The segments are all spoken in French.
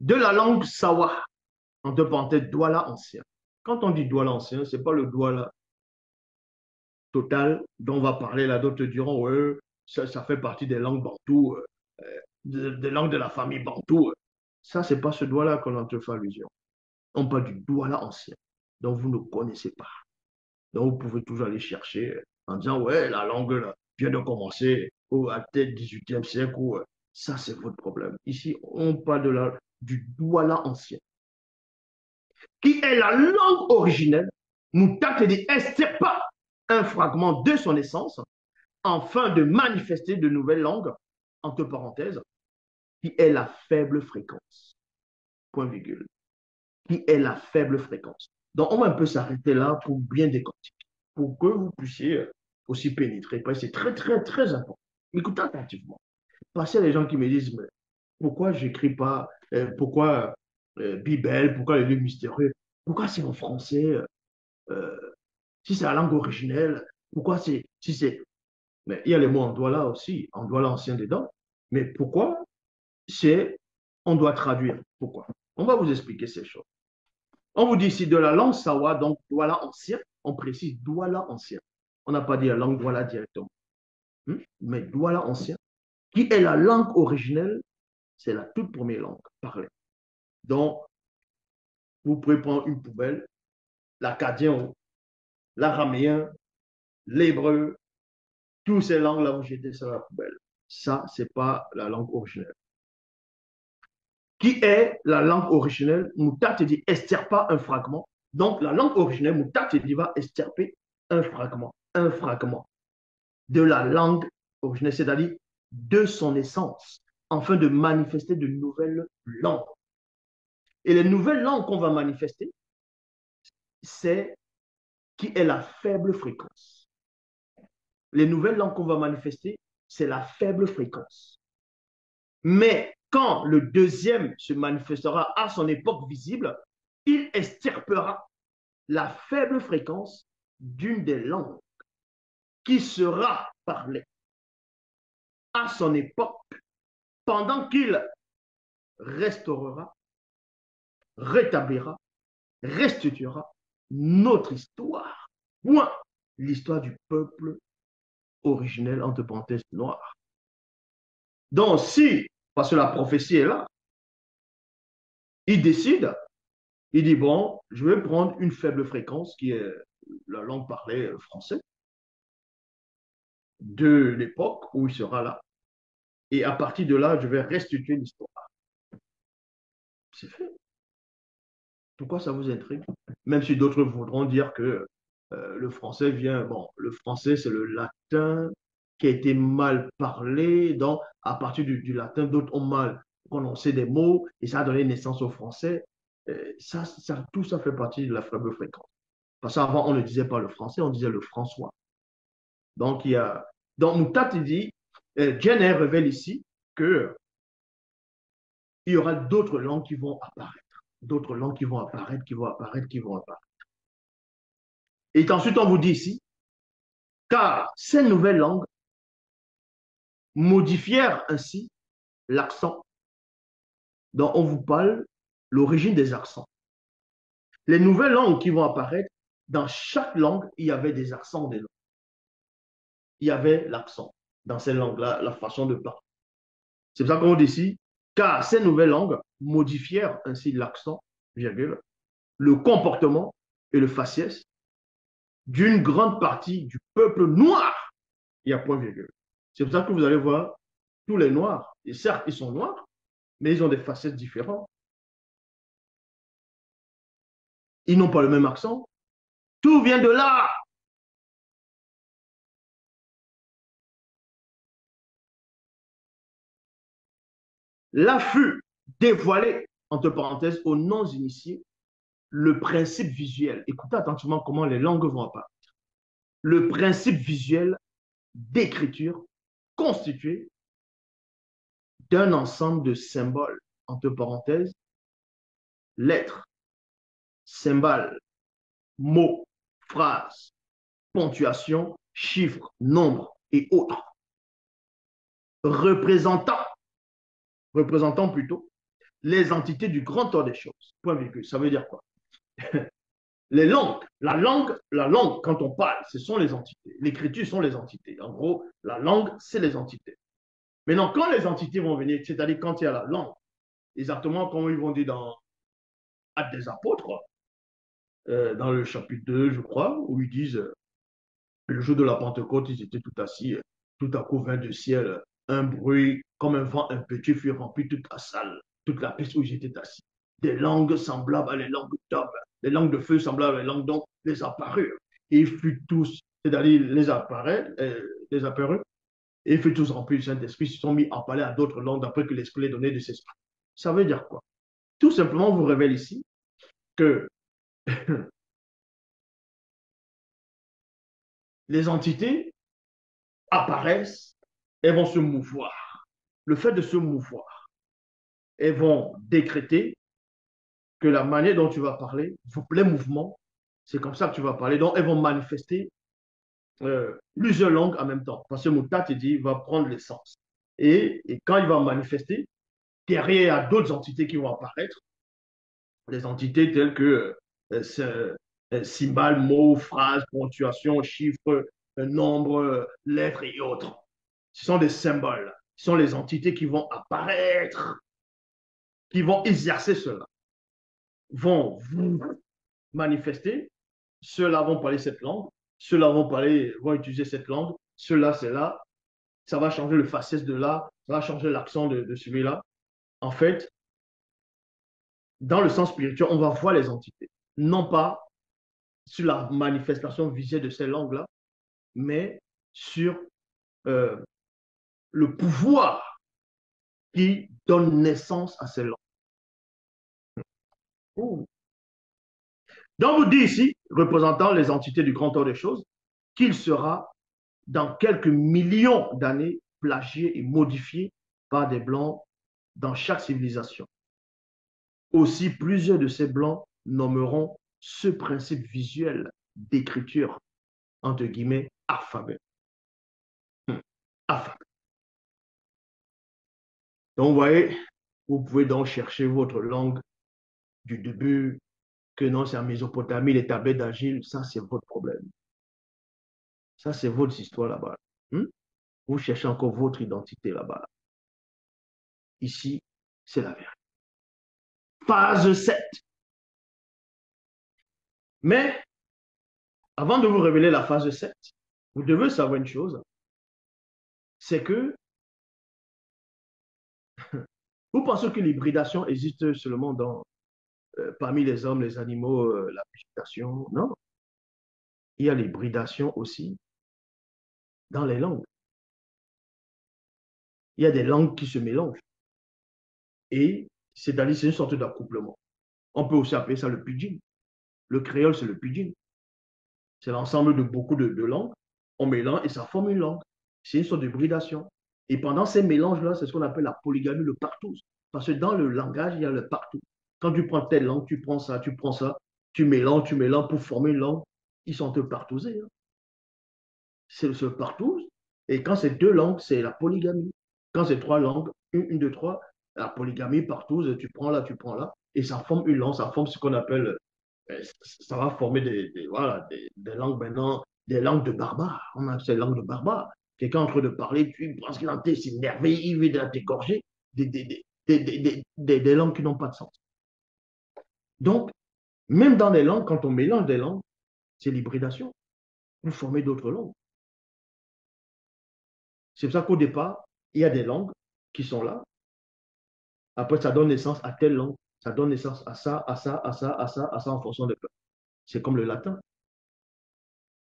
de la langue Sawa, entre parenthèses, Douala ancien. Quand on dit Douala ancien, ce n'est pas le Douala total dont on va parler là. D'autres diront, ouais, ça fait partie des langues bantoues, des langues de la famille bantou. Ça, ce n'est pas ce Douala qu'on en te fait allusion. On parle du Douala ancien, dont vous ne connaissez pas. Donc, vous pouvez toujours aller chercher en disant, ouais, la langue là, vient de commencer à peut-être 18e siècle. Ça, c'est votre problème. Ici, on parle du Douala ancien, qui est la langue originelle, Mutate de extirpa un fragment de son essence, afin de manifester de nouvelles langues, entre parenthèses, qui est la faible fréquence. Point virgule. Qui est la faible fréquence. Donc, on va un peu s'arrêter là pour bien décortiquer, pour que vous puissiez aussi pénétrer. Parce que c'est très, très, très important. Écoutez attentivement. Parce qu'il y a des gens qui me disent, mais pourquoi je n'écris pas, pourquoi Bible, pourquoi les livres mystérieux, pourquoi c'est en français, euh, si c'est la langue originelle, pourquoi c'est, si c'est, mais il y a les mots en douala aussi, en douala ancien dedans, mais pourquoi c'est, on doit traduire, pourquoi? On va vous expliquer ces choses. On vous dit ici de la langue sawa, donc douala ancien, on précise douala ancien. On n'a pas dit la langue douala directement, mais douala ancien, qui est la langue originelle, c'est la toute première langue parlée. Donc, vous pouvez prendre une poubelle, l'acadien, l'araméen, l'hébreu, toutes ces langues-là, vous jetez ça dans la poubelle. Ça, ce n'est pas la langue originelle. Qui est la langue originelle? Moutat te dit extirpa un fragment. Donc, la langue originelle, Moutat te dit va extirper un fragment de la langue originelle, c'est-à-dire de son essence, afin de manifester de nouvelles langues. Et les nouvelles langues qu'on va manifester, c'est qui est la faible fréquence. Les nouvelles langues qu'on va manifester, c'est la faible fréquence. Mais quand le deuxième se manifestera à son époque visible, il extirpera la faible fréquence d'une des langues qui sera parlée à son époque pendant qu'il restaurera, rétablira, restituera notre histoire. Point. L'histoire du peuple originel, entre parenthèses, noir. Donc, si, parce que la prophétie est là, il décide, il dit, bon, je vais prendre une faible fréquence qui est la langue parlée français de l'époque où il sera là. Et à partir de là, je vais restituer l'histoire. C'est fait. Pourquoi ça vous intrigue? Même si d'autres voudront dire que le français vient, bon, le français c'est le latin qui a été mal parlé, donc à partir du latin, d'autres ont mal prononcé des mots et ça a donné naissance au français. Tout ça fait partie de la faible fréquence. Parce qu'avant, on ne disait pas le français, on disait le François. Donc, donc Moutat dit, Jenner révèle ici que il y aura d'autres langues qui vont apparaître. D'autres langues qui vont apparaître, qui vont apparaître, qui vont apparaître. Et ensuite, on vous dit ici, car ces nouvelles langues modifièrent ainsi l'accent dont on vous parle, l'origine des accents. Les nouvelles langues qui vont apparaître, dans chaque langue, il y avait des accents dedans. Il y avait l'accent dans ces langues-là, la façon de parler. C'est pour ça qu'on dit ici, car ces nouvelles langues modifièrent ainsi l'accent, virgule, le comportement et le faciès d'une grande partie du peuple noir. Il y a point virgule. C'est pour ça que vous allez voir tous les noirs. Et certes, ils sont noirs, mais ils ont des facettes différentes. Ils n'ont pas le même accent. Tout vient de là. Là fut dévoilé, entre parenthèses, aux non-initiés, le principe visuel. Écoutez attentivement comment les langues vont apparaître. Le principe visuel d'écriture constitué d'un ensemble de symboles, entre parenthèses, lettres, symboles, mots, phrases, ponctuation, chiffres, nombres et autres, représentant plutôt les entités du grand ordre des choses. Point virgule. Ça veut dire quoi? Les langues, la langue, quand on parle, ce sont les entités. L'écriture sont les entités. En gros, la langue, c'est les entités. Maintenant, quand les entités vont venir, c'est-à-dire quand il y a la langue, exactement comme ils vont dire dans Actes des Apôtres, dans le chapitre 2, je crois, où ils disent, le jour de la Pentecôte, ils étaient tout assis, tout à coup vint du ciel, un bruit comme un vent impétueux fut rempli toute la salle, toute la pièce où ils étaient assis. Des langues semblables à les langues d'hommes, des langues de feu semblables à les langues d'hommes, les apparurent. Et ils furent tous, c'est-à-dire les apparurent, et ils furent tous remplis du Saint-Esprit, ils se sont mis à parler à d'autres langues après que l'Esprit les donnait de s'exprimer. Ça veut dire quoi? Tout simplement, vous révèle ici que les entités apparaissent, elles vont se mouvoir. Le fait de se mouvoir, elles vont décréter que la manière dont tu vas parler, les mouvements, c'est comme ça que tu vas parler. Donc, elles vont manifester plusieurs langues en même temps. Parce que Moutat, il dit, il va prendre l'essence. Et quand il va manifester, derrière, il y a d'autres entités qui vont apparaître. Les entités telles que symboles, mots, phrases, ponctuation, chiffres, nombres, lettres et autres. Ce sont des symboles. Ce sont les entités qui vont apparaître, qui vont exercer cela, vont vous manifester. Ceux-là vont parler cette langue, ceux-là vont utiliser cette langue, ceux-là, c'est là. Ça va changer le faciès de là, ça va changer l'accent de celui-là. En fait, dans le sens spirituel, on va voir les entités. Non pas sur la manifestation visuelle de ces langues-là, mais sur euh, le pouvoir qui donne naissance à ces langues. Ouh. Donc, vous dit ici, représentant les entités du grand ordre des choses, qu'il sera, dans quelques millions d'années, plagié et modifié par des Blancs dans chaque civilisation. Aussi, plusieurs de ces Blancs nommeront ce principe visuel d'écriture, entre guillemets, alphabet. Alphabet. Donc, vous voyez, vous pouvez donc chercher votre langue du début, que non, c'est en Mésopotamie, les tablettes d'Agile, ça, c'est votre problème. Ça, c'est votre histoire là-bas. Vous cherchez encore votre identité là-bas. Ici, c'est la vérité. Phase 7. Mais, avant de vous révéler la phase 7, vous devez savoir une chose, c'est que vous pensez que l'hybridation existe seulement parmi les hommes, les animaux, la végétation. Non, il y a l'hybridation aussi dans les langues. Il y a des langues qui se mélangent. Et c'est-à-dire, c'est une sorte d'accouplement. On peut aussi appeler ça le pidgin. Le créole, c'est le pidgin. C'est l'ensemble de beaucoup de langues. On mélange et ça forme une langue. C'est une sorte d'hybridation. Et pendant ces mélanges-là, c'est ce qu'on appelle la polygamie, le partout. Parce que dans le langage, il y a le partout. Quand tu prends telle langue, tu prends ça, tu mélanges pour former une langue. Ils sont tous partousés. Hein. C'est ce partout. Et quand c'est deux langues, c'est la polygamie. Quand c'est trois langues, une, deux, trois, la polygamie partout, tu prends là, tu prends là. Et ça forme une langue, ça forme ce qu'on appelle ça va former voilà, des langues maintenant, des langues de barbares. On a ces langues de barbares. Quelqu'un est en train de parler, tu penses qu'il est en train de s'énerver, il veut t'égorger. Des langues qui n'ont pas de sens. Donc, même dans les langues, quand on mélange des langues, c'est l'hybridation. Vous formez d'autres langues. C'est pour ça qu'au départ, il y a des langues qui sont là. Après, ça donne naissance à telle langue. Ça donne naissance à ça, à ça, à ça, à ça, à ça en fonction des peuples. C'est comme le latin.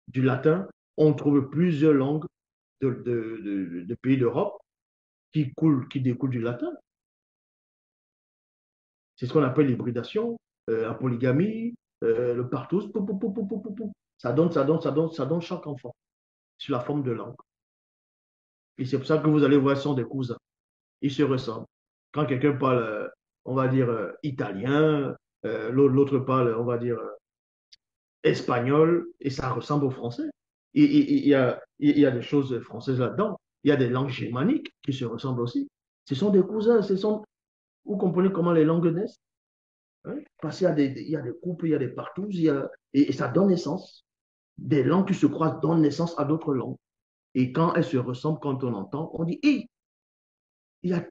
Du latin, on trouve plusieurs langues de pays d'Europe qui découlent du latin. C'est ce qu'on appelle l'hybridation, la polygamie, le partout. Ça donne chaque enfant sous la forme de langue. Et c'est pour ça que vous allez voir, ce sont des cousins. Ils se ressemblent. Quand quelqu'un parle, on va dire, italien, l'autre parle, on va dire, espagnol, et ça ressemble au français. Il y a des choses françaises là-dedans. Il y a des langues germaniques qui se ressemblent aussi. Ce sont des cousins, Vous comprenez comment les langues naissent? Hein? Parce il y a des couples, il y a des partout, et ça donne naissance. Des langues qui se croisent donnent naissance à d'autres langues. Et quand elles se ressemblent, quand on entend, on dit, hé, il y a...